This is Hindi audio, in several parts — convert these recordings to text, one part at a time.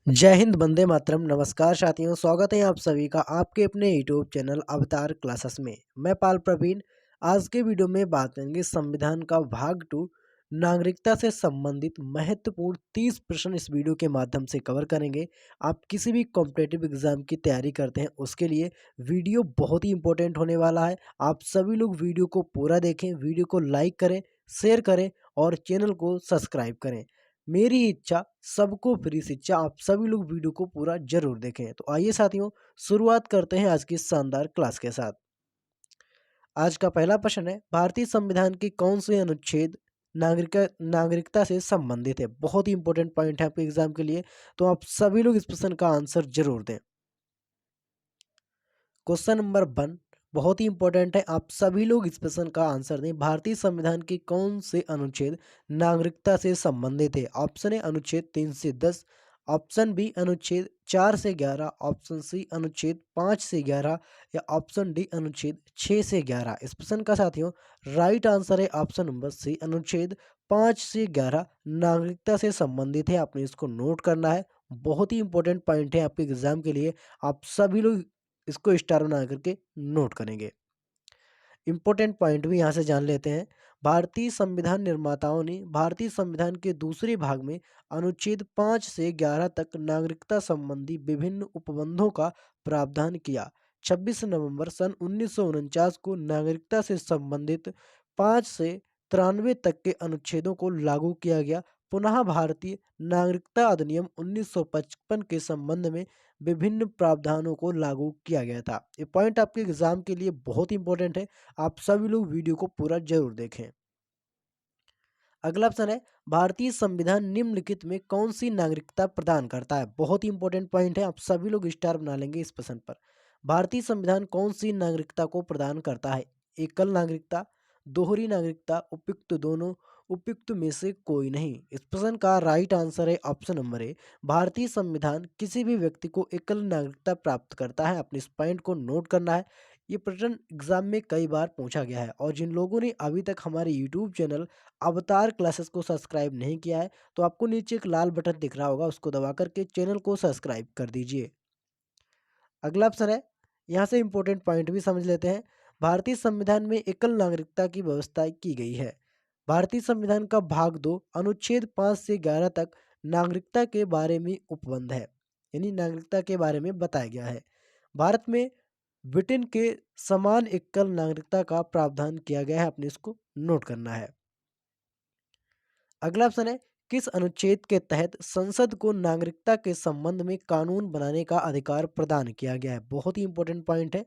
जय हिंद, वंदे मातरम। नमस्कार साथियों, स्वागत है आप सभी का आपके अपने यूट्यूब चैनल अवतार क्लासेस में। मैं पाल प्रवीण। आज के वीडियो में बात करेंगे संविधान का भाग 2 नागरिकता से संबंधित महत्वपूर्ण 30 प्रश्न इस वीडियो के माध्यम से कवर करेंगे। आप किसी भी कॉम्पिटिटिव एग्जाम की तैयारी करते हैं उसके लिए वीडियो बहुत ही इंपॉर्टेंट होने वाला है। आप सभी लोग वीडियो को पूरा देखें, वीडियो को लाइक करें, शेयर करें और चैनल को सब्सक्राइब करें। मेरी इच्छा सबको फ्री शिक्षा। आप सभी लोग वीडियो को पूरा जरूर देखें। तो आइए साथियों, शुरुआत करते हैं आज की शानदार क्लास के साथ। आज का पहला प्रश्न है, भारतीय संविधान की कौन से अनुच्छेद नागरिकता से संबंधित है। बहुत ही इंपॉर्टेंट पॉइंट है आपके एग्जाम के लिए, तो आप सभी लोग इस प्रश्न का आंसर जरूर दें। क्वेश्चन नंबर 1 बहुत ही इंपॉर्टेंट है, आप सभी लोग इस प्रश्न का आंसर दें। भारतीय संविधान के कौन से अनुच्छेद नागरिकता से संबंधित है। ऑप्शन है अनुच्छेद 3 से 10, ऑप्शन बी अनुच्छेद 4 से 11, ऑप्शन सी अनुच्छेद 5 से 11 या ऑप्शन डी अनुच्छेद 6 से 11। इस प्रश्न का साथियों राइट आंसर है ऑप्शन नंबर सी, अनुच्छेद 5 से 11 नागरिकता से संबंधित है। आपने इसको नोट करना है, बहुत ही इंपॉर्टेंट पॉइंट है आपके एग्जाम के लिए। आप सभी लोग इसको स्टार बना करके नोट करेंगे। इंपॉर्टेंट पॉइंट भी यहाँ से जान लेते हैं। भारतीय संविधान निर्माताओं ने भारतीय संविधान के दूसरे भाग में अनुच्छेद 5 से 11 तक नागरिकता संबंधी विभिन्न उपबंधों का प्रावधान किया। 26 नवंबर सन 1949 को नागरिकता से संबंधित 5 से 93 तक के अनुच्छेदों को लागू किया गया। पुनः भारतीय नागरिकता अधिनियम 1955 के संबंध में विभिन्न प्रावधानों को लागू किया गया था। ये पॉइंट आपके एग्जाम के लिए बहुत इंपॉर्टेंट है, आप सभी लोग वीडियो को पूरा जरूर देखें। अगला ऑप्शन है, भारतीय संविधान निम्नलिखित में कौन सी नागरिकता प्रदान करता है। बहुत ही इंपॉर्टेंट पॉइंट है, आप सभी लोग स्टार बना लेंगे इस प्रश्न पर। भारतीय संविधान कौन सी नागरिकता को प्रदान करता है। एकल नागरिकता, दोहरी नागरिकता, उपयुक्त दोनों, उपयुक्त में से कोई नहीं। इस प्रश्न का राइट आंसर है ऑप्शन नंबर ए, भारतीय संविधान किसी भी व्यक्ति को एकल नागरिकता प्राप्त करता है। अपने इस पॉइंट को नोट करना है। ये प्रश्न एग्जाम में कई बार पूछा गया है और जिन लोगों ने अभी तक हमारे यूट्यूब चैनल अवतार क्लासेस को सब्सक्राइब नहीं किया है तो आपको नीचे एक लाल बटन दिख रहा होगा, उसको दबा करके चैनल को सब्सक्राइब कर दीजिए। अगला ऑप्शन है, यहाँ से इंपॉर्टेंट पॉइंट भी समझ लेते हैं। भारतीय संविधान में एकल नागरिकता की व्यवस्था की गई है। भारतीय संविधान का भाग 2 अनुच्छेद 5 से 11 तक नागरिकता के बारे में उपबंध है, यानी नागरिकता के बारे में बताया गया है। भारत में ब्रिटेन के समान एकल नागरिकता का प्रावधान किया गया है। आपने इसको नोट करना है। अगला ऑप्शन है, किस अनुच्छेद के तहत संसद को नागरिकता के संबंध में कानून बनाने का अधिकार प्रदान किया गया है। बहुत ही इंपॉर्टेंट पॉइंट है,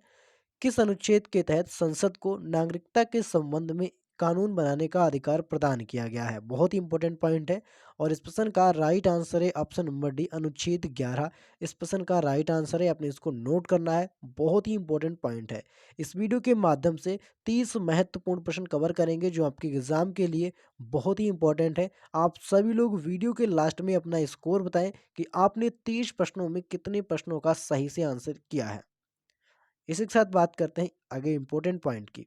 किस अनुच्छेद के तहत संसद को नागरिकता के संबंध में कानून बनाने का अधिकार प्रदान किया गया है। बहुत ही इंपॉर्टेंट पॉइंट है और इस प्रश्न का राइट आंसर है ऑप्शन नंबर डी, अनुच्छेद 11। इस प्रश्न का राइट आंसर है, आपने इसको नोट करना है, बहुत ही इंपॉर्टेंट पॉइंट है। इस वीडियो के माध्यम से 30 महत्वपूर्ण प्रश्न कवर करेंगे जो आपके एग्जाम के लिए बहुत ही इंपॉर्टेंट है। आप सभी लोग वीडियो के लास्ट में अपना स्कोर बताएं कि आपने 30 प्रश्नों में कितने प्रश्नों का सही से आंसर किया है। इसी के साथ बात करते हैं आगे इंपॉर्टेंट पॉइंट की।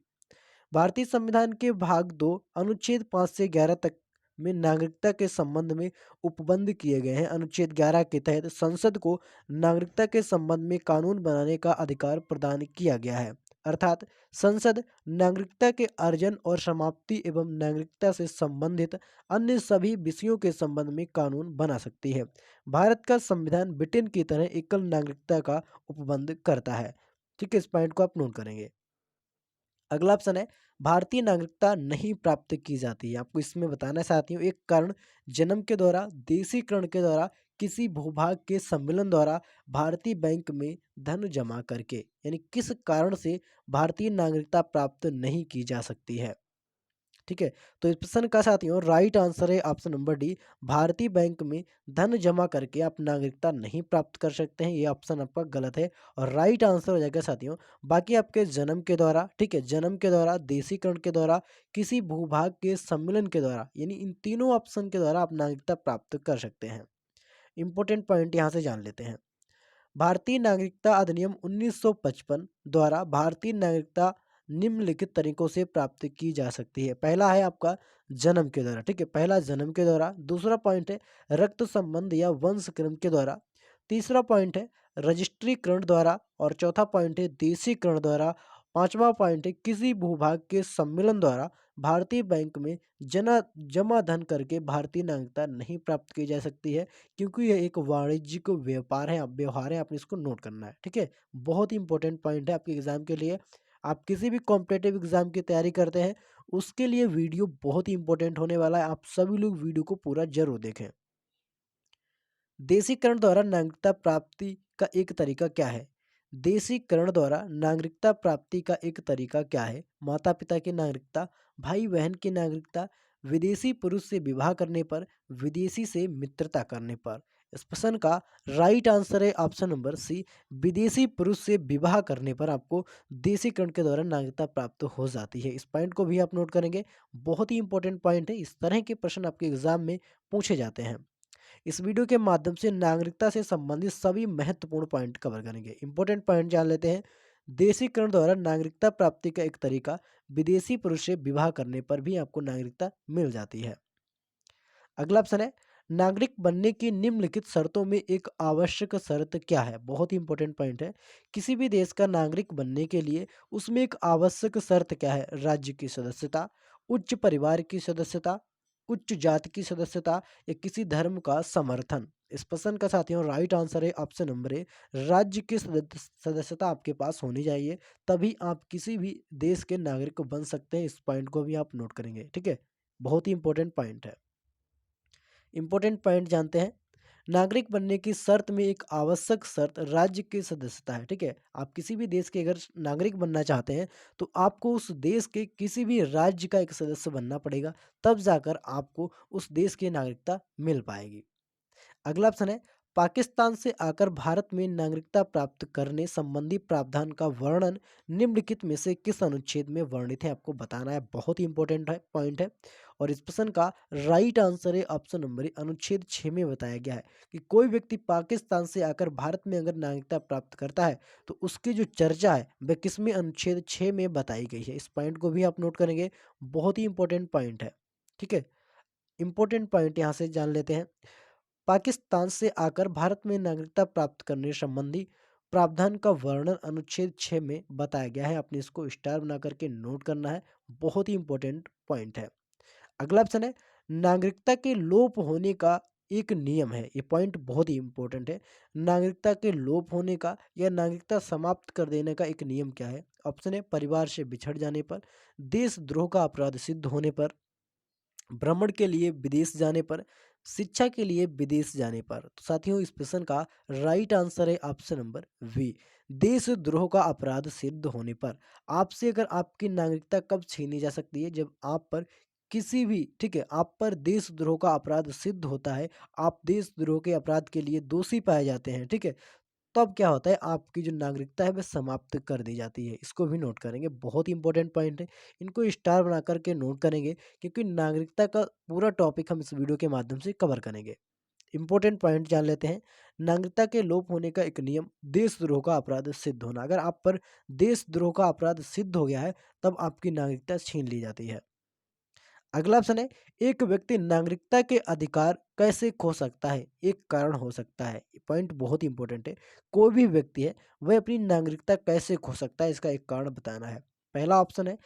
भारतीय संविधान के भाग 2 अनुच्छेद 5 से 11 तक में नागरिकता के संबंध में उपबंध किए गए हैं। अनुच्छेद 11 के तहत संसद को नागरिकता के संबंध में कानून बनाने का अधिकार प्रदान किया गया है। अर्थात संसद नागरिकता के अर्जन और समाप्ति एवं नागरिकता से संबंधित अन्य सभी विषयों के संबंध में कानून बना सकती है। भारत का संविधान ब्रिटेन की तरह एकल नागरिकता का उपबंध करता है। ठीक है, इस पॉइंट को आप नोट करेंगे। अगला ऑप्शन है, भारतीय नागरिकता नहीं प्राप्त की जाती है। आपको इसमें बताना चाहती हूँ, एक कारण जन्म के द्वारा, देशीकरण के द्वारा, किसी भूभाग के सम्मेलन द्वारा, भारतीय बैंक में धन जमा करके, यानी किस कारण से भारतीय नागरिकता प्राप्त नहीं की जा सकती है। ठीक है, तो इस प्रश्न का साथियों राइट आंसर है ऑप्शन नंबर डी, भारतीय बैंक में धन जमा करके आप नागरिकता नहीं प्राप्त कर सकते हैं। ये ऑप्शन आपका गलत है और राइट आंसर हो जाएगा साथियों, बाकी आपके जन्म के द्वारा, ठीक है, जन्म के द्वारा, देशीकरण के द्वारा, किसी भूभाग के सम्मेलन के द्वारा, यानी इन तीनों ऑप्शन के द्वारा आप नागरिकता प्राप्त कर सकते हैं। इंपॉर्टेंट पॉइंट यहाँ से जान लेते हैं। भारतीय नागरिकता अधिनियम 1955 द्वारा भारतीय नागरिकता निम्नलिखित तरीकों से प्राप्त की जा सकती है। पहला है आपका जन्म के द्वारा, ठीक है, पहला जन्म के द्वारा। दूसरा पॉइंट है रक्त संबंध या वंश क्रम के द्वारा। तीसरा पॉइंट है रजिस्ट्रीकरण द्वारा, और चौथा पॉइंट है देशीकरण द्वारा, पांचवा पॉइंट है किसी भूभाग के सम्मेलन द्वारा भारतीय बैंक में जना जमा धन करके भारतीय नागरिकता नहीं प्राप्त की जा सकती है, क्योंकि यह एक वाणिज्यिक व्यापार है, व्यवहार है, आपने इसको नोट करना है। ठीक है, बहुत ही इंपॉर्टेंट पॉइंट है आपके एग्जाम के लिए। आप किसी भी कॉम्पिटेटिव एग्जाम की तैयारी करते हैं उसके लिए वीडियो बहुत ही इंपॉर्टेंट होने वाला है, आप सभी लोग वीडियो को पूरा जरूर देखें। देशीकरण द्वारा नागरिकता प्राप्ति का एक तरीका क्या है? देशीकरण द्वारा नागरिकता प्राप्ति का एक तरीका क्या है? माता पिता की नागरिकता, भाई बहन की नागरिकता, विदेशी पुरुष से विवाह करने पर, विदेशी से मित्रता करने पर। इस प्रश्न का राइट आंसर है ऑप्शन नंबर सी, विदेशी पुरुष से विवाह करने पर आपको देशीकरण के द्वारा नागरिकता प्राप्त हो जाती है। इस पॉइंट को भी आप नोट करेंगे, बहुत ही इंपॉर्टेंट पॉइंट है, इस तरह के प्रश्न आपके एग्जाम में पूछे जाते हैं। इस वीडियो के माध्यम से नागरिकता से संबंधित सभी महत्वपूर्ण पॉइंट कवर करेंगे। इंपॉर्टेंट पॉइंट जान लेते हैं। देशीकरण द्वारा नागरिकता प्राप्ति का एक तरीका, विदेशी पुरुष से विवाह करने पर भी आपको नागरिकता मिल जाती है। अगला ऑप्शन है नागरिक बनने की निम्नलिखित शर्तों में एक आवश्यक शर्त क्या है? बहुत ही इंपॉर्टेंट पॉइंट है। किसी भी देश का नागरिक बनने के लिए उसमें एक आवश्यक शर्त क्या है? राज्य की सदस्यता, उच्च परिवार की सदस्यता, उच्च जाति की सदस्यता, या किसी धर्म का समर्थन। इस प्रश्न का साथियों राइट आंसर है ऑप्शन नंबर ए, राज्य की सदस्यता आपके पास होनी चाहिए, तभी आप किसी भी देश के नागरिक बन सकते हैं। इस पॉइंट को भी आप नोट करेंगे। ठीक है, बहुत ही इंपॉर्टेंट पॉइंट है। इंपॉर्टेंट पॉइंट जानते हैं। नागरिक बनने की शर्त में एक आवश्यक शर्त राज्य की सदस्यता है। ठीक है, आप किसी भी देश के अगर नागरिक बनना चाहते हैं तो आपको उस देश के किसी भी राज्य का एक सदस्य बनना पड़ेगा, तब जाकर आपको उस देश की नागरिकता मिल पाएगी। अगला ऑप्शन है पाकिस्तान से आकर भारत में नागरिकता प्राप्त करने संबंधी प्रावधान का वर्णन निम्नलिखित में से किस अनुच्छेद में वर्णित है? आपको बताना है, बहुत ही इंपॉर्टेंट है पॉइंट है। और इस प्रश्न का राइट आंसर है ऑप्शन नंबर ए, अनुच्छेद 6 में बताया गया है कि कोई व्यक्ति पाकिस्तान से आकर भारत में अगर नागरिकता प्राप्त करता है तो उसकी जो चर्चा है वह किसमें, अनुच्छेद 6 में बताई गई है। इस पॉइंट को भी आप नोट करेंगे, बहुत ही इंपॉर्टेंट पॉइंट है। ठीक है, इंपॉर्टेंट पॉइंट यहाँ से जान लेते हैं। पाकिस्तान से आकर भारत में नागरिकता प्राप्त करने संबंधी प्रावधान का वर्णन अनुच्छेद 6 में बताया गया है। आपने इसको स्टार बना करके नोट करना है, बहुत ही इंपॉर्टेंट पॉइंट है। अगला ऑप्शन है नागरिकता के लोप होने का एक नियम है। ये पॉइंट बहुत ही इंपॉर्टेंट है। नागरिकता के लोप होने का या नागरिकता समाप्त कर देने का एक नियम क्या है? ऑप्शन है परिवार से बिछड़ जाने पर, देशद्रोह का अपराध सिद्ध होने पर, भ्रमण के लिए विदेश जाने पर, शिक्षा के लिए विदेश जाने पर। तो साथियों इस प्रश्न का राइट आंसर है ऑप्शन नंबर बी, देशद्रोह का अपराध सिद्ध होने पर। आपसे अगर आपकी नागरिकता कब छीनी जा सकती है? जब आप पर किसी भी, ठीक है, आप पर देशद्रोह का अपराध सिद्ध होता है, आप देशद्रोह के अपराध के लिए दोषी पाए जाते हैं, ठीक है, तब क्या होता है आपकी जो नागरिकता है वह समाप्त कर दी जाती है। इसको भी नोट करेंगे, बहुत ही इंपॉर्टेंट पॉइंट है, इनको स्टार बना करके नोट करेंगे, क्योंकि नागरिकता का पूरा टॉपिक हम इस वीडियो के माध्यम से कवर करेंगे। इंपॉर्टेंट पॉइंट जान लेते हैं। नागरिकता के लोप होने का एक नियम, देशद्रोह का अपराध सिद्ध होना। अगर आप पर देशद्रोह का अपराध सिद्ध हो गया है तब आपकी नागरिकता छीन ली जाती है। अगला ऑप्शन है एक व्यक्ति नागरिकता के अधिकार कैसे खो सकता है? एक कारण हो सकता है। ये पॉइंट बहुत इंपॉर्टेंट है। कोई भी व्यक्ति है वह अपनी नागरिकता कैसे खो सकता है, इसका एक कारण बताना है। पहला ऑप्शन है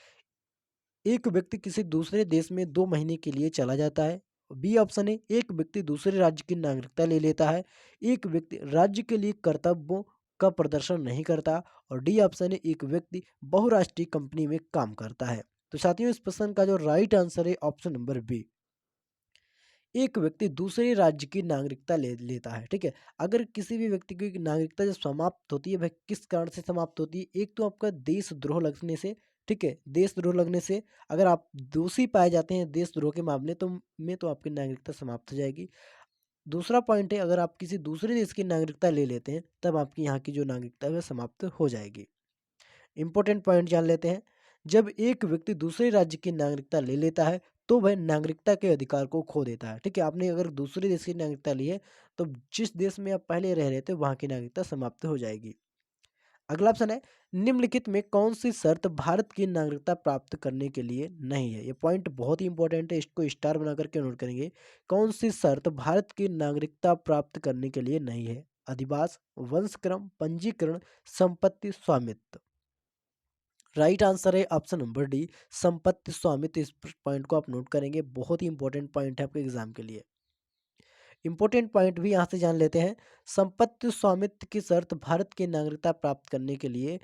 एक व्यक्ति किसी दूसरे देश में 2 महीने के लिए चला जाता है। बी ऑप्शन है एक व्यक्ति दूसरे राज्य की नागरिकता ले लेता है। एक व्यक्ति राज्य के लिए कर्तव्यों का प्रदर्शन नहीं करता। और डी ऑप्शन है एक व्यक्ति बहुराष्ट्रीय कंपनी में काम करता है। तो साथियों इस प्रश्न का जो राइट आंसर है ऑप्शन नंबर बी, एक व्यक्ति दूसरे राज्य की नागरिकता ले लेता है। ठीक है, अगर किसी भी व्यक्ति की नागरिकता जब समाप्त होती है वह किस कारण से समाप्त होती है? एक तो आपका देशद्रोह लगने से, ठीक है, देशद्रोह लगने से। अगर आप दोषी पाए जाते हैं देशद्रोह के मामले तो आपकी नागरिकता समाप्त हो जाएगी। दूसरा पॉइंट है अगर आप किसी दूसरे देश की नागरिकता ले लेते हैं तब आपकी यहाँ की जो नागरिकता है वह समाप्त हो जाएगी। इंपॉर्टेंट पॉइंट जान लेते हैं। जब एक व्यक्ति दूसरे राज्य की नागरिकता ले लेता है तो वह नागरिकता के अधिकार को खो देता है। ठीक है, आपने अगर दूसरे देश की नागरिकता ली है तो जिस देश में आप पहले रह रहे थे वहां की नागरिकता समाप्त हो जाएगी। अगला ऑप्शन है निम्नलिखित में कौन सी शर्त भारत की नागरिकता प्राप्त करने के लिए नहीं है? ये पॉइंट बहुत ही इंपॉर्टेंट है, इसको स्टार बना करके नोट करेंगे। कौन सी शर्त भारत की नागरिकता प्राप्त करने के लिए नहीं है? अधिवास, वंशक्रम, पंजीकरण, संपत्ति स्वामित्व। राइट आंसर है ऑप्शन नंबर डी, संपत्ति स्वामित्व। इस पॉइंट को आप नोट करेंगे, बहुत ही इंपॉर्टेंट पॉइंट है आपके एग्जाम के लिए। इंपॉर्टेंट पॉइंट भी यहाँ से जान लेते हैं। संपत्ति स्वामित्व की शर्त भारत की नागरिकता प्राप्त करने के लिए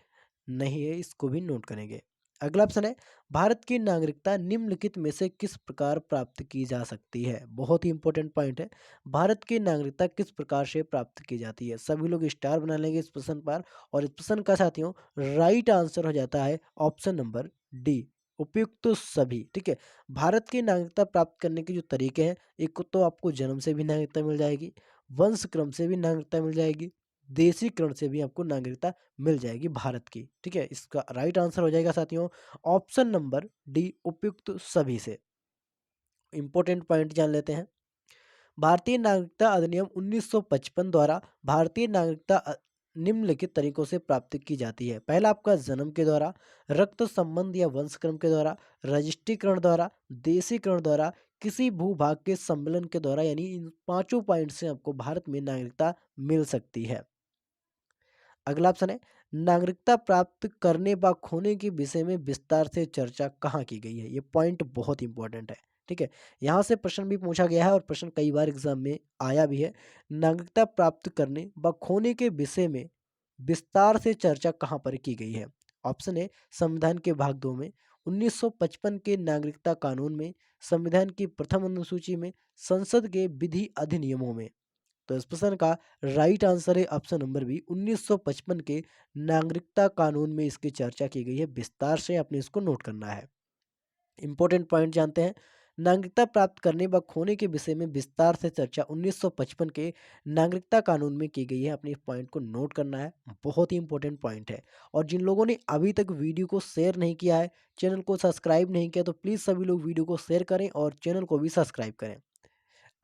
नहीं है, इसको भी नोट करेंगे। अगला ऑप्शन है, भारत की नागरिकता निम्नलिखित में से किस प्रकार प्राप्त की जा सकती है। बहुत ही इंपॉर्टेंट पॉइंट है, भारत की नागरिकता किस प्रकार से प्राप्त की जाती है। सभी लोग स्टार बना लेंगे इस प्रश्न पर, और इस प्रश्न का साथियों राइट आंसर हो जाता है ऑप्शन नंबर डी, उपयुक्त सभी। ठीक है, भारत की नागरिकता प्राप्त करने के जो तरीके हैं, एक तो आपको जन्म से भी नागरिकता मिल जाएगी, वंश क्रम से भी नागरिकता मिल जाएगी, देशीकरण से भी आपको नागरिकता मिल जाएगी भारत की। ठीक है, इसका राइट आंसर हो जाएगा साथियों ऑप्शन नंबर डी, उपयुक्त सभी से। इंपॉर्टेंट पॉइंट जान लेते हैं। भारतीय नागरिकता अधिनियम 1955 द्वारा भारतीय नागरिकता निम्नलिखित तरीकों से प्राप्त की जाती है। पहला आपका जन्म के द्वारा, रक्त संबंध या वंशक्रम के द्वारा, रजिस्ट्रीकरण द्वारा, देशीकरण द्वारा, किसी भूभाग के सम्मेलन के द्वारा। यानी इन पांचों पॉइंट से आपको भारत में नागरिकता मिल सकती है। अगला ऑप्शन है, नागरिकता प्राप्त करने व खोने के विषय में विस्तार से चर्चा कहाँ की गई है। ये पॉइंट बहुत इंपॉर्टेंट है। ठीक है, यहाँ से प्रश्न भी पूछा गया है और प्रश्न कई बार एग्जाम में आया भी है। नागरिकता प्राप्त करने व खोने के विषय में विस्तार से चर्चा कहाँ पर की गई है। ऑप्शन है, संविधान के भाग 2 में, 1955 के नागरिकता कानून में, संविधान की प्रथम अनुसूची में, संसद के विधि अधिनियमों में। तो इस प्रश्न का राइट आंसर है ऑप्शन नंबर बी, 1955 के नागरिकता कानून में इसकी चर्चा की गई है विस्तार से। आपने इसको नोट करना है। इंपॉर्टेंट पॉइंट जानते हैं। नागरिकता प्राप्त करने व खोने के विषय में विस्तार से चर्चा 1955 के नागरिकता कानून में की गई है। अपने इस पॉइंट को नोट करना है, बहुत ही इंपॉर्टेंट पॉइंट है। और जिन लोगों ने अभी तक वीडियो को शेयर नहीं किया है, चैनल को सब्सक्राइब नहीं किया, तो प्लीज़ सभी लोग वीडियो को शेयर करें और चैनल को भी सब्सक्राइब करें।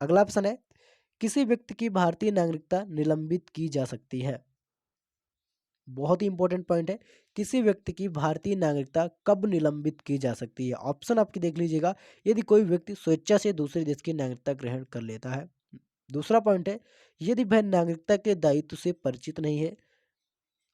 अगला ऑप्शन है, किसी व्यक्ति की भारतीय नागरिकता निलंबित की जा सकती है। बहुत ही इंपॉर्टेंट पॉइंट है, किसी व्यक्ति की भारतीय नागरिकता कब निलंबित की जा सकती है। ऑप्शन आपकी देख लीजिएगा, यदि कोई व्यक्ति स्वेच्छा से दूसरे देश की नागरिकता ग्रहण कर लेता है। दूसरा पॉइंट है, यदि वह नागरिकता के दायित्व से परिचित नहीं है।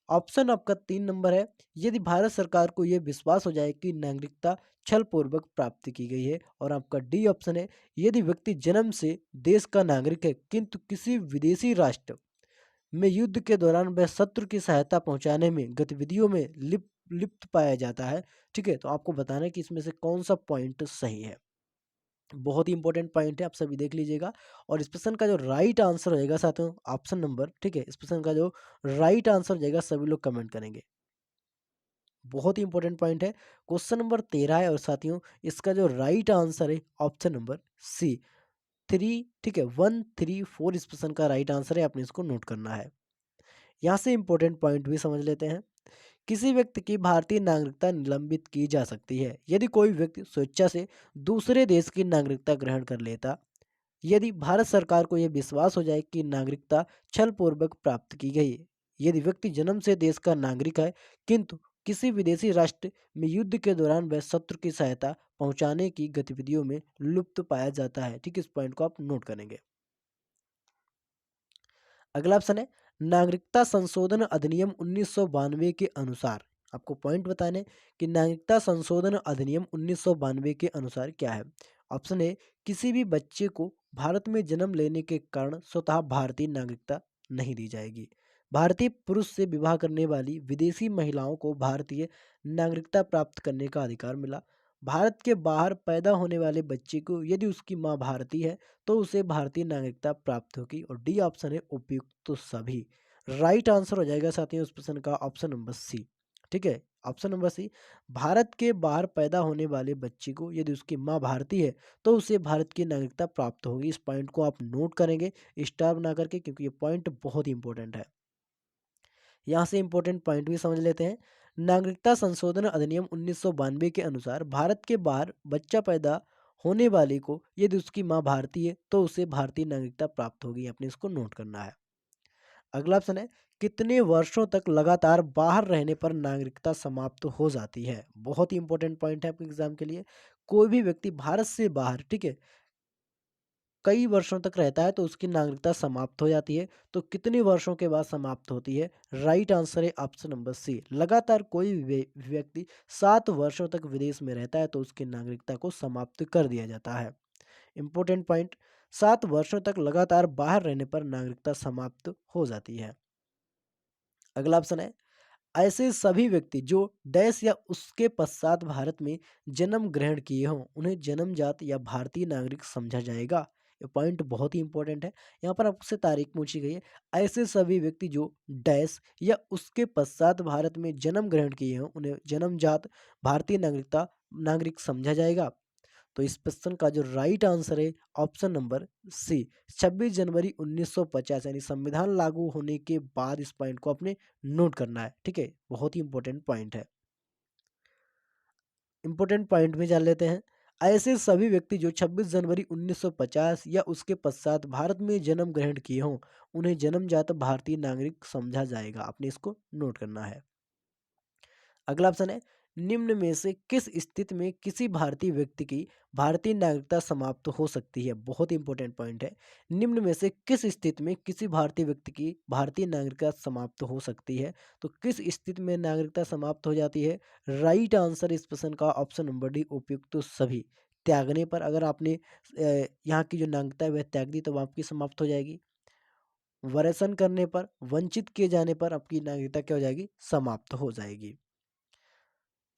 ऑप्शन आपका 3 नंबर है, यदि भारत सरकार को यह विश्वास हो जाए कि नागरिकता छल पूर्वक प्राप्त की गई है। और आपका डी ऑप्शन है, यदि व्यक्ति जन्म से देश का नागरिक है किंतु किसी विदेशी राष्ट्र में युद्ध के दौरान वह शत्रु की सहायता पहुंचाने में गतिविधियों में लिप्त पाया जाता है। ठीक है, तो आपको बताना है कि इसमें से कौन सा पॉइंट सही है। बहुत ही इंपॉर्टेंट पॉइंट है, आप सभी देख लीजिएगा। और इस प्रश्न का जो राइट आंसर हो जाएगा साथियों ऑप्शन नंबर, ठीक है, इस प्रश्न का जो राइट आंसर हो जाएगा सभी लोग कमेंट करेंगे। बहुत ही इंपॉर्टेंट पॉइंट है, क्वेश्चन नंबर 13 है। और साथियों इसका जो राइट आंसर है ऑप्शन नंबर सी, 3। ठीक है, 1, 3, 4 इस प्रश्न का राइट आंसर है, आपने इसको नोट करना है। यहाँ से इंपॉर्टेंट पॉइंट भी समझ लेते हैं। किसी व्यक्ति की भारतीय नागरिकता निलंबित की जा सकती है यदि कोई व्यक्ति स्वेच्छा से दूसरे देश की नागरिकता ग्रहण कर लेता, यदि भारत सरकार को यह विश्वास हो जाए कि नागरिकता छल पूर्वक प्राप्त की गई है, यदि व्यक्ति जन्म से देश का नागरिक है किंतु किसी विदेशी राष्ट्र में युद्ध के दौरान वह शत्रु की सहायता पहुंचाने की गतिविधियों में लुप्त पाया जाता है। ठीक है, इस पॉइंट को आप नोट करेंगे। अगला ऑप्शन है, नागरिकता संशोधन अधिनियम 1992 के अनुसार। आपको पॉइंट बताने कि नागरिकता संशोधन अधिनियम 1992 के अनुसार क्या है। ऑप्शन ए, किसी भी बच्चे को भारत में जन्म लेने के कारण स्वतः भारतीय नागरिकता नहीं दी जाएगी। भारतीय पुरुष से विवाह करने वाली विदेशी महिलाओं को भारतीय नागरिकता प्राप्त करने का अधिकार मिला। भारत के बाहर पैदा होने वाले बच्चे को यदि उसकी माँ भारतीय है तो उसे भारतीय नागरिकता प्राप्त होगी। और डी ऑप्शन है उपयुक्त तो सभी। राइट आंसर हो जाएगा साथियों उस प्रश्न का ऑप्शन नंबर सी। ठीक है, ऑप्शन नंबर सी, भारत के बाहर पैदा होने वाले बच्चे को यदि उसकी माँ भारतीय है तो उसे भारत की नागरिकता प्राप्त होगी। इस पॉइंट को आप नोट करेंगे स्टार बना करके, क्योंकि ये पॉइंट बहुत ही इंपॉर्टेंट है। यहाँ से इंपॉर्टेंट पॉइंट भी समझ लेते हैं। नागरिकता संशोधन अधिनियम 1992 के अनुसार भारत के बाहर बच्चा पैदा होने वाले को यदि उसकी माँ भारतीय है तो उसे भारतीय नागरिकता प्राप्त होगी। अपने इसको नोट करना है। अगला ऑप्शन है, कितने वर्षों तक लगातार बाहर रहने पर नागरिकता समाप्त हो जाती है। बहुत ही इंपॉर्टेंट पॉइंट है आपके एग्जाम के लिए। कोई भी व्यक्ति भारत से बाहर, ठीक है, कई वर्षों तक रहता है तो उसकी नागरिकता समाप्त हो जाती है। तो कितने वर्षों के बाद समाप्त होती है? राइट आंसर है ऑप्शन नंबर सी। लगातार कोई व्यक्ति 7 वर्षों तक विदेश में रहता है तो उसकी नागरिकता को समाप्त कर दिया जाता है। इंपॉर्टेंट पॉइंट, 7 वर्षों तक लगातार बाहर रहने पर नागरिकता समाप्त हो जाती है। अगला ऑप्शन है, ऐसे सभी व्यक्ति जो डैश या उसके पश्चात भारत में जन्म ग्रहण किए हों उन्हें जन्मजात या भारतीय नागरिक समझा जाएगा। ये पॉइंट बहुत ही इंपॉर्टेंट है। यहाँ पर आपसे तारीख पूछी गई है। ऐसे सभी व्यक्ति जो डैश या उसके पश्चात भारत में जन्म ग्रहण किए हों उन्हें जन्मजात भारतीय नागरिक समझा जाएगा। तो इस क्वेश्चन का जो राइट आंसर है ऑप्शन नंबर सी, 26 जनवरी 1950 यानी संविधान लागू होने के बाद इस पॉइंट को अपने नोट करना है। ठीक है, बहुत ही इंपॉर्टेंट पॉइंट है। इंपॉर्टेंट पॉइंट में जान लेते हैं। ऐसे सभी व्यक्ति जो 26 जनवरी 1950 या उसके पश्चात भारत में जन्म ग्रहण किए हों उन्हें जन्मजात भारतीय नागरिक समझा जाएगा। आपने इसको नोट करना है। अगला ऑप्शन है, निम्न में से किस स्थिति में किसी भारतीय व्यक्ति की भारतीय नागरिकता समाप्त हो सकती है? बहुत इंपॉर्टेंट पॉइंट है। निम्न में से किस स्थिति में किसी भारतीय व्यक्ति की भारतीय नागरिकता समाप्त हो सकती है? तो किस स्थिति में नागरिकता समाप्त हो जाती है? राइट आंसर इस प्रश्न का ऑप्शन नंबर डी, उपयुक्त तो सभी। त्यागने पर, अगर आपने यहाँ की जो नागरिकता है वह त्याग दी तो वह आपकी समाप्त हो जाएगी। वरेसन करने पर, वंचित किए जाने पर आपकी नागरिकता क्या हो जाएगी? समाप्त हो जाएगी।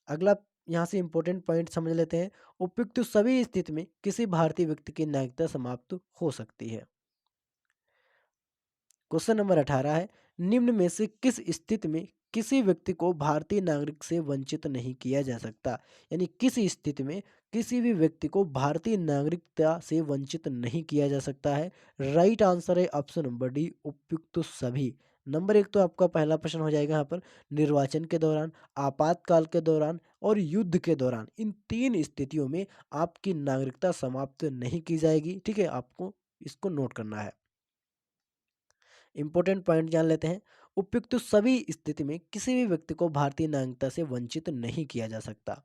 अगला यहाँ से इंपॉर्टेंट पॉइंट समझ लेते हैं। उपयुक्त सभी स्थिति में किसी भारतीय व्यक्ति की नागरिकता समाप्त हो सकती है। क्वेश्चन नंबर 18 है, निम्न में से किस स्थिति में किसी व्यक्ति को भारतीय नागरिक से वंचित नहीं किया जा सकता? यानी किस स्थिति में किसी भी व्यक्ति को भारतीय नागरिकता से वंचित नहीं किया जा सकता है? राइट आंसर है ऑप्शन नंबर डी, उपयुक्त तो सभी। नंबर 1 तो आपका पहला प्रश्न हो जाएगा यहाँ पर, निर्वाचन के दौरान, आपातकाल के दौरान और युद्ध के दौरान। इन 3 स्थितियों में आपकी नागरिकता समाप्त नहीं की जाएगी। ठीक है, आपको इसको नोट करना है। इंपॉर्टेंट पॉइंट जान लेते हैं। उपयुक्त सभी स्थिति में किसी भी व्यक्ति को भारतीय नागरिकता से वंचित नहीं किया जा सकता।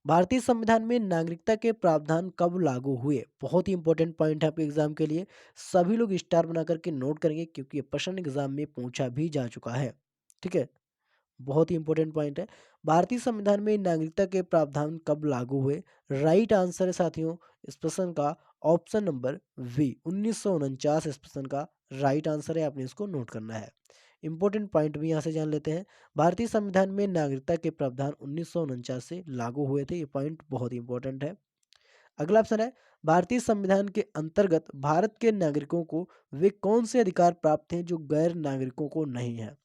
भारतीय संविधान में नागरिकता के प्रावधान कब लागू हुए? बहुत ही इंपॉर्टेंट पॉइंट है आपके एग्जाम के लिए। सभी लोग स्टार बना करके नोट करेंगे क्योंकि ये प्रश्न एग्जाम में पूछा भी जा चुका है। ठीक है, बहुत ही इंपॉर्टेंट पॉइंट है। भारतीय संविधान में नागरिकता के प्रावधान कब लागू हुए? राइट आंसर है साथियों इस प्रश्न का ऑप्शन नंबर वी, 1949 इस प्रश्न का राइट आंसर है। आपने इसको नोट करना है। इंपॉर्टेंट पॉइंट भी यहाँ से जान लेते हैं। भारतीय संविधान में नागरिकता के प्रावधान 1949 से लागू हुए थे। ये पॉइंट बहुत ही इंपॉर्टेंट है। अगला ऑप्शन है, भारतीय संविधान के अंतर्गत भारत के नागरिकों को वे कौन से अधिकार प्राप्त हैं जो गैर नागरिकों को नहीं है?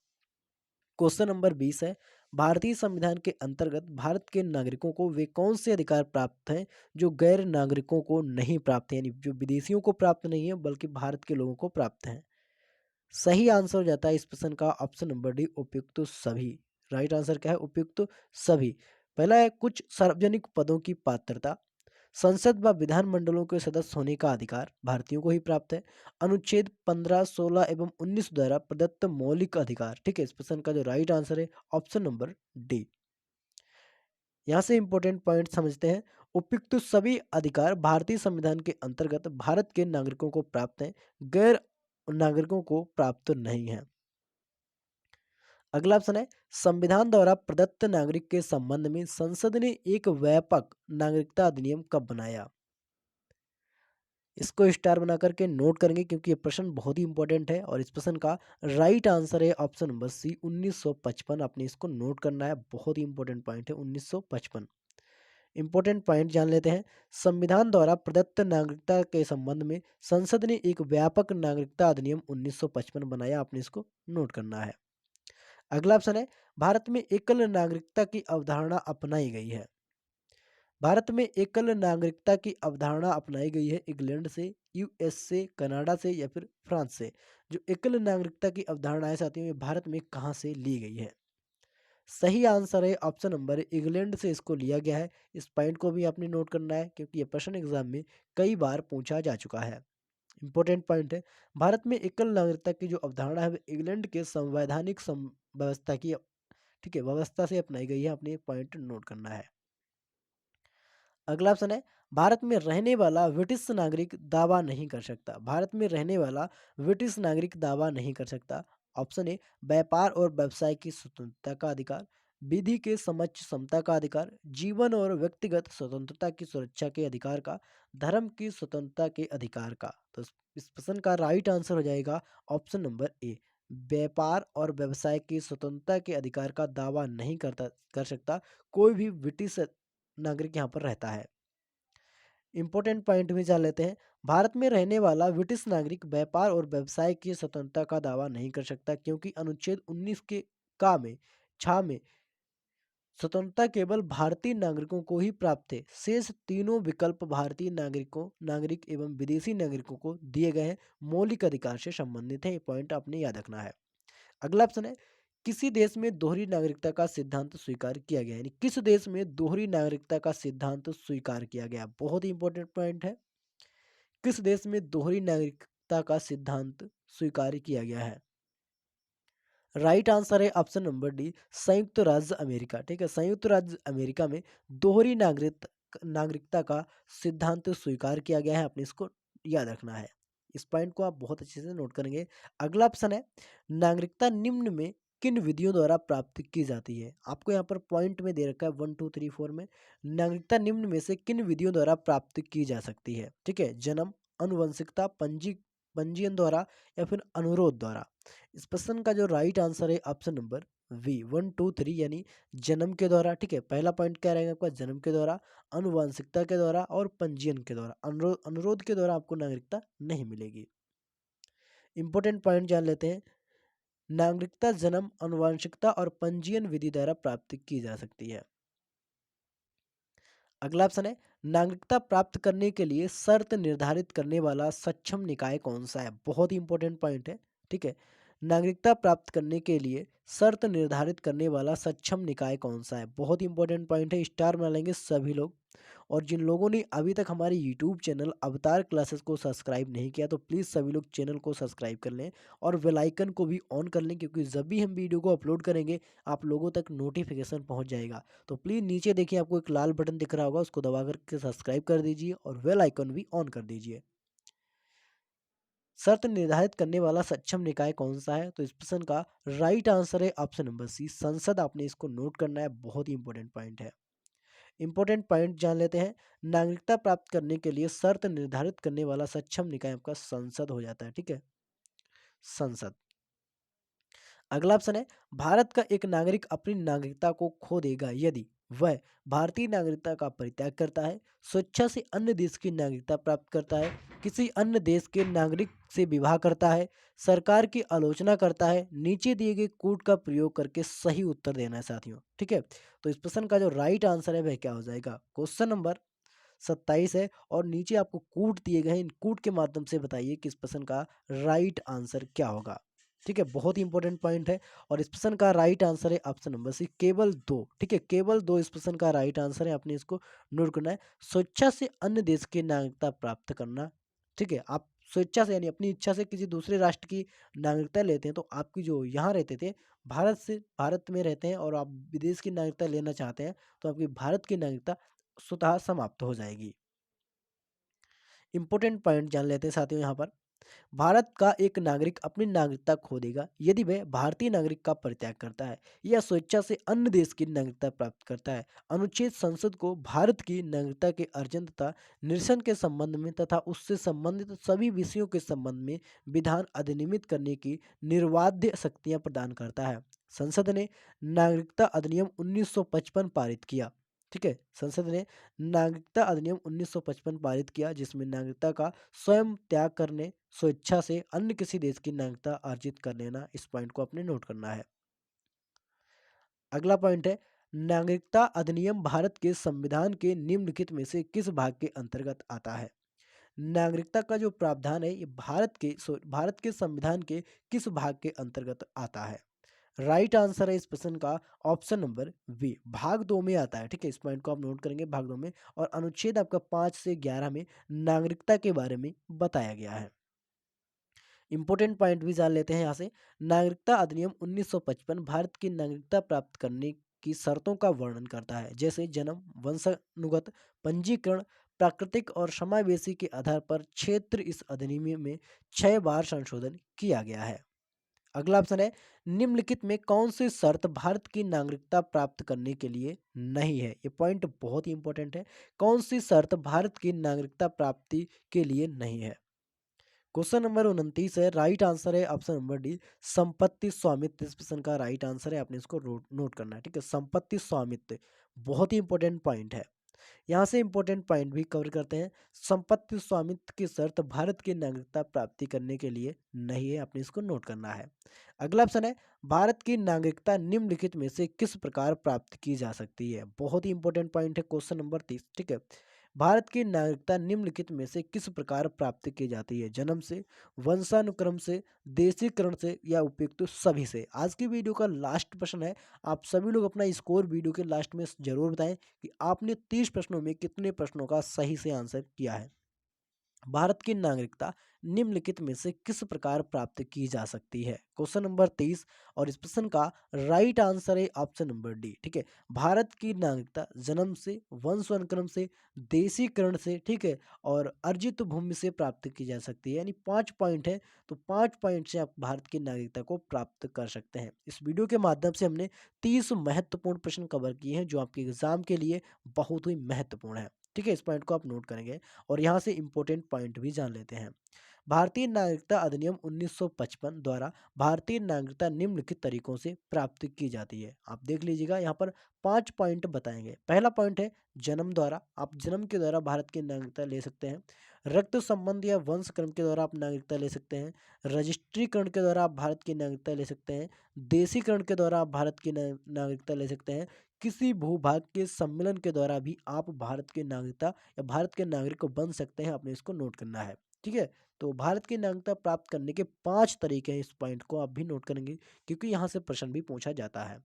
क्वेश्चन नंबर 20 है, भारतीय संविधान के अंतर्गत भारत के नागरिकों को वे कौन से अधिकार प्राप्त हैं जो गैर नागरिकों को नहीं प्राप्त है? यानी जो विदेशियों को प्राप्त नहीं है बल्कि भारत के लोगों को प्राप्त हैं। सही आंसर हो जाता है इस प्रश्न का ऑप्शन नंबर डी, उपयुक्त सभी। राइट आंसर क्या है? उपयुक्त सभी। पहला है, कुछ सार्वजनिक पदों की पात्रता, संसद व विधानमंडलों के सदस्य होने का अधिकार भारतीयों को ही प्राप्त है। अनुच्छेद 15, 16 एवं 19 द्वारा प्रदत्त मौलिक अधिकार। ठीक है, इस प्रश्न का जो राइट आंसर है ऑप्शन नंबर डी। यहाँ से इंपॉर्टेंट पॉइंट समझते हैं। उपयुक्त सभी अधिकार भारतीय संविधान के अंतर्गत भारत के नागरिकों को प्राप्त हैं, गैर नागरिकों को प्राप्त नहीं है। अगला ऑप्शन है, संविधान द्वारा प्रदत्त नागरिक के संबंध में संसद ने एक व्यापक नागरिकता अधिनियम कब बनाया? इसको स्टार बना करके नोट करेंगे क्योंकि ये प्रश्न बहुत ही इंपॉर्टेंट है और इस प्रश्न का राइट आंसर है ऑप्शन नंबर सी, 1955। आपने इसको नोट करना है, बहुत ही इंपॉर्टेंट पॉइंट है 1955। इंपॉर्टेंट पॉइंट जान लेते हैं। संविधान द्वारा प्रदत्त नागरिकता के संबंध में संसद ने एक व्यापक नागरिकता अधिनियम 1955 बनाया। आपने इसको नोट करना है। अगला ऑप्शन है, भारत में एकल नागरिकता की अवधारणा अपनाई गई है। भारत में एकल नागरिकता की अवधारणा अपनाई गई है इंग्लैंड से, यूएस से, कनाडा से या फिर फ्रांस से। जो एकल नागरिकता की अवधारणा है साथियों, ये भारत में कहाँ से ली गई है? सही आंसर है ऑप्शन नंबर, इंग्लैंड से इसको लिया गया है। इस पॉइंट को भी आपने नोट करना है क्योंकि ये प्रश्न एग्जाम में कई बार पूछा जा चुका है। इंपॉर्टेंट पॉइंट है, भारत में एकल नागरिकता की जो अवधारणा है वो इंग्लैंड के संवैधानिक व्यवस्था की, ठीक है, व्यवस्था से अपनाई गई है। आपने पॉइंट नोट करना है। अगला ऑप्शन है भारत में रहने वाला ब्रिटिश नागरिक दावा नहीं कर सकता। भारत में रहने वाला ब्रिटिश नागरिक दावा नहीं कर सकता। ऑप्शन ए व्यापार और व्यवसाय की स्वतंत्रता का अधिकार, विधि के समक्ष समता का अधिकार, जीवन और व्यक्तिगत स्वतंत्रता की सुरक्षा के अधिकार का, धर्म की स्वतंत्रता के अधिकार का। तो इस प्रश्न का राइट आंसर हो जाएगा ऑप्शन नंबर ए, व्यापार और व्यवसाय की स्वतंत्रता के अधिकार का दावा नहीं कर सकता कोई भी ब्रिटिश नागरिक यहाँ पर रहता है। इंपॉर्टेंट पॉइंट भी जान लेते हैं। भारत में रहने वाला ब्रिटिश नागरिक व्यापार और व्यवसाय की स्वतंत्रता का दावा नहीं कर सकता क्योंकि अनुच्छेद 19 के का में छा में स्वतंत्रता केवल भारतीय नागरिकों को ही प्राप्त है। शेष तीनों विकल्प भारतीय नागरिक एवं विदेशी नागरिकों को दिए गए हैं, मौलिक अधिकार से संबंधित है। ये पॉइंट आपने याद रखना है। अगला ऑप्शन है किसी देश में दोहरी नागरिकता का सिद्धांत स्वीकार किया गया, यानी किस देश में दोहरी नागरिकता का सिद्धांत स्वीकार किया गया, बहुत ही इंपॉर्टेंट पॉइंट है। किस देश में दोहरी नागरिकता का सिद्धांत स्वीकार किया गया है? राइट आंसर है ऑप्शन नंबर डी, संयुक्त राज्य अमेरिका। ठीक है, संयुक्त राज्य अमेरिका में दोहरी नागरिकता का सिद्धांत स्वीकार किया गया है। आपने इसको याद रखना है। इस पॉइंट को आप बहुत अच्छे से नोट करेंगे। अगला ऑप्शन है नागरिकता निम्न में किन विधियों द्वारा प्राप्त की जाती है? आपको यहाँ पर पॉइंट में दे रखा है 1 2 3 4 में। नागरिकता निम्न में से किन विधियों द्वारा प्राप्त की जा सकती है? ठीक है, जन्म, अनुवंशिकता, पंजीयन द्वारा या फिर अनुरोध द्वारा। इस प्रश्न का जो राइट आंसर है ऑप्शन नंबर वी 1 2 3, यानी जन्म के द्वारा। ठीक है, पहला पॉइंट क्या रहेगा आपका? जन्म के द्वारा, अनुवांशिकता के द्वारा और पंजीयन के द्वारा। अनुरोध के द्वारा आपको नागरिकता नहीं मिलेगी। इंपॉर्टेंट पॉइंट जान लेते हैं। नागरिकता जन्म, अनुवांशिकता और पंजीयन विधि द्वारा प्राप्त की जा सकती है। अगला ऑप्शन है नागरिकता प्राप्त करने के लिए शर्त निर्धारित करने वाला सक्षम निकाय कौन सा है? बहुत ही इंपॉर्टेंट पॉइंट है। ठीक है, नागरिकता प्राप्त करने के लिए शर्त निर्धारित करने वाला सक्षम निकाय कौन सा है? बहुत ही इंपॉर्टेंट पॉइंट है, स्टार बना लेंगे सभी लोग। और जिन लोगों ने अभी तक हमारे यूट्यूब चैनल अवतार क्लासेस को सब्सक्राइब नहीं किया तो प्लीज़ सभी लोग चैनल को सब्सक्राइब कर लें और बेल आइकन को भी ऑन कर लें, क्योंकि जब भी हम वीडियो को अपलोड करेंगे आप लोगों तक नोटिफिकेशन पहुंच जाएगा। तो प्लीज़ नीचे देखिए आपको एक लाल बटन दिख रहा होगा, उसको दबा करके सब्सक्राइब कर दीजिए और बेल आइकन भी ऑन कर दीजिए। शर्त निर्धारित करने वाला सक्षम निकाय कौन सा है? तो इस प्रश्न का राइट आंसर है ऑप्शन नंबर सी, संसद। आपने इसको नोट करना है, बहुत ही इंपॉर्टेंट पॉइंट है। इंपॉर्टेंट पॉइंट जान लेते हैं। नागरिकता प्राप्त करने के लिए शर्त निर्धारित करने वाला सक्षम निकाय आपका संसद हो जाता है। ठीक है, संसद। अगला ऑप्शन है भारत का एक नागरिक अपनी नागरिकता को खो देगा यदि वह भारतीय नागरिकता का परित्याग करता है, स्वेच्छा से अन्य देश की नागरिकता प्राप्त करता है, किसी अन्य देश के नागरिक से विवाह करता है, सरकार की आलोचना करता है। नीचे दिए गए कूट का प्रयोग करके सही उत्तर देना है साथियों। ठीक है, तो इस प्रश्न का जो राइट आंसर है वह क्या हो जाएगा? क्वेश्चन नंबर 27 है और नीचे आपको कूट दिए गए हैं, इन कूट के माध्यम से बताइए कि इस प्रश्न का राइट आंसर क्या होगा। ठीक है, बहुत ही इंपॉर्टेंट पॉइंट है। और इस प्रश्न का राइट आंसर है ऑप्शन नंबर सी, केवल दो। ठीक है, केवल दो इस प्रश्न का राइट आंसर है, आपने इसको नोट करना है। स्वेच्छा से अन्य देश की नागरिकता प्राप्त करना। ठीक है, आप स्वेच्छा से यानी अपनी इच्छा से किसी दूसरे राष्ट्र की नागरिकता लेते हैं तो आपकी जो यहाँ रहते थे भारत में रहते हैं और आप विदेश की नागरिकता लेना चाहते हैं तो आपकी भारत की नागरिकता स्वतः समाप्त हो जाएगी। इंपॉर्टेंट पॉइंट जान लेते हैं साथियों यहाँ पर। भारत का एक नागरिक अपनी नागरिकता खो देगा यदि वह भारतीय नागरिक का परित्याग करता है या स्वेच्छा से अन्य देश की नागरिकता प्राप्त करता है। अनुच्छेद संसद को भारत की नागरिकता के अर्जन तथा निरसन के संबंध में तथा उससे संबंधित सभी विषयों के संबंध में विधान अधिनियमित करने की निर्वाध्य शक्तियां प्रदान करता है। संसद ने नागरिकता अधिनियम 1955 पारित किया। ठीक है, संसद ने नागरिकता अधिनियम 1955 पारित किया जिसमें नागरिकता का स्वयं त्याग करने, स्वेच्छा से अन्य किसी देश की नागरिकता अर्जित कर लेना। इस पॉइंट को आपने नोट करना है। अगला पॉइंट है नागरिकता अधिनियम भारत के संविधान के निम्नलिखित में से किस भाग के अंतर्गत आता है? नागरिकता का जो प्रावधान है ये भारत के संविधान के किस भाग के अंतर्गत आता है? राइट आंसर है इस प्रश्न का ऑप्शन नंबर बी, भाग 2 में आता है। ठीक है, इस पॉइंट को आप नोट करेंगे, भाग 2 में। और अनुच्छेद आपका 5 से 11 में नागरिकता के बारे में बताया गया है। इंपॉर्टेंट पॉइंट भी जान लेते हैं यहाँ से। नागरिकता अधिनियम 1955 भारत की नागरिकता प्राप्त करने की शर्तों का वर्णन करता है, जैसे जन्म, वंशानुगत, पंजीकरण, प्राकृतिक और समावेशी के आधार पर क्षेत्र। इस अधिनियम में 6 बार संशोधन किया गया है। अगला ऑप्शन है, निम्नलिखित में कौन सी शर्त भारत की नागरिकता प्राप्त करने के लिए नहीं है? ये पॉइंट बहुत ही इंपॉर्टेंट है। कौन सी शर्त भारत की नागरिकता प्राप्ति के लिए नहीं है? क्वेश्चन नंबर 29 है, राइट आंसर है ऑप्शन नंबर डी, संपत्ति स्वामित्व। इस प्रश्न का राइट आंसर है, आपने इसको नोट करना है। ठीक है, संपत्ति स्वामित्व बहुत ही इंपॉर्टेंट पॉइंट है। यहाँ से इंपॉर्टेंट पॉइंट भी कवर करते हैं। संपत्ति स्वामित्व की शर्त भारत की नागरिकता प्राप्ति करने के लिए नहीं है, आपने इसको नोट करना है। अगला ऑप्शन है, भारत की नागरिकता निम्नलिखित में से किस प्रकार प्राप्त की जा सकती है? बहुत ही इंपॉर्टेंट पॉइंट है, क्वेश्चन नंबर 30। ठीक है, भारत की नागरिकता निम्नलिखित में से किस प्रकार प्राप्त की जाती है? जन्म से, वंशानुक्रम से, देशीकरण से या उपयुक्त सभी से? आज की वीडियो का लास्ट प्रश्न है। आप सभी लोग अपना स्कोर वीडियो के लास्ट में जरूर बताएं कि आपने 30 प्रश्नों में कितने प्रश्नों का सही से आंसर किया है। भारत की नागरिकता निम्नलिखित में से किस प्रकार प्राप्त की जा सकती है? क्वेश्चन नंबर 30 और इस प्रश्न का राइट आंसर है ऑप्शन नंबर डी। ठीक है, भारत की नागरिकता जन्म से, वंशानुक्रम से, देशीकरण से, ठीक है, और अर्जित भूमि से प्राप्त की जा सकती है। यानी 5 पॉइंट है, तो 5 पॉइंट से आप भारत की नागरिकता को प्राप्त कर सकते हैं। इस वीडियो के माध्यम से हमने 30 महत्वपूर्ण प्रश्न कवर किए हैं जो आपके एग्जाम के लिए बहुत ही महत्वपूर्ण है। ठीक है, इस पॉइंट को आप नोट करेंगे और यहाँ से इंपॉर्टेंट पॉइंट भी जान लेते हैं। भारतीय नागरिकता अधिनियम 1955 द्वारा भारतीय नागरिकता निम्नलिखित तरीकों से प्राप्त की जाती है। आप देख लीजिएगा, यहाँ पर 5 पॉइंट बताएंगे। पहला पॉइंट है जन्म द्वारा, आप जन्म के द्वारा भारत की नागरिकता ले सकते हैं। रक्त संबंध या वंश क्रम के द्वारा आप नागरिकता ले सकते हैं। रजिस्ट्रीकरण के द्वारा आप भारत की नागरिकता ले सकते हैं। देशीकरण के द्वारा आप भारत की नागरिकता ले सकते हैं। किसी भूभाग के सम्मेलन के द्वारा भी आप भारत की नागरिकता या भारत के नागरिक को बन सकते हैं, आपने इसको नोट करना है। ठीक है, तो भारत की नागरिकता प्राप्त करने के 5 तरीके हैं, इस पॉइंट को आप भी नोट करेंगे क्योंकि यहाँ से प्रश्न भी पूछा जाता है।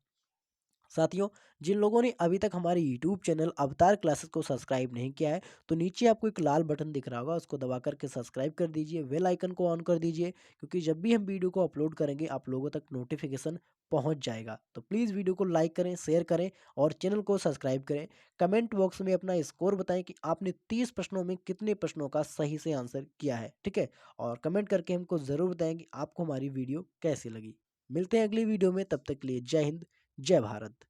साथियों, जिन लोगों ने अभी तक हमारे यूट्यूब चैनल अवतार क्लासेस को सब्सक्राइब नहीं किया है, तो नीचे आपको एक लाल बटन दिख रहा होगा, उसको दबा करके सब्सक्राइब कर दीजिए, बेल आइकन को ऑन कर दीजिए, क्योंकि जब भी हम वीडियो को अपलोड करेंगे आप लोगों तक नोटिफिकेशन पहुंच जाएगा। तो प्लीज़ वीडियो को लाइक करें, शेयर करें और चैनल को सब्सक्राइब करें। कमेंट बॉक्स में अपना स्कोर बताएं कि आपने 30 प्रश्नों में कितने प्रश्नों का सही से आंसर किया है। ठीक है, और कमेंट करके हमको ज़रूर बताएं कि आपको हमारी वीडियो कैसी लगी। मिलते हैं अगली वीडियो में, तब तक के लिए जय हिंद, जय भारत।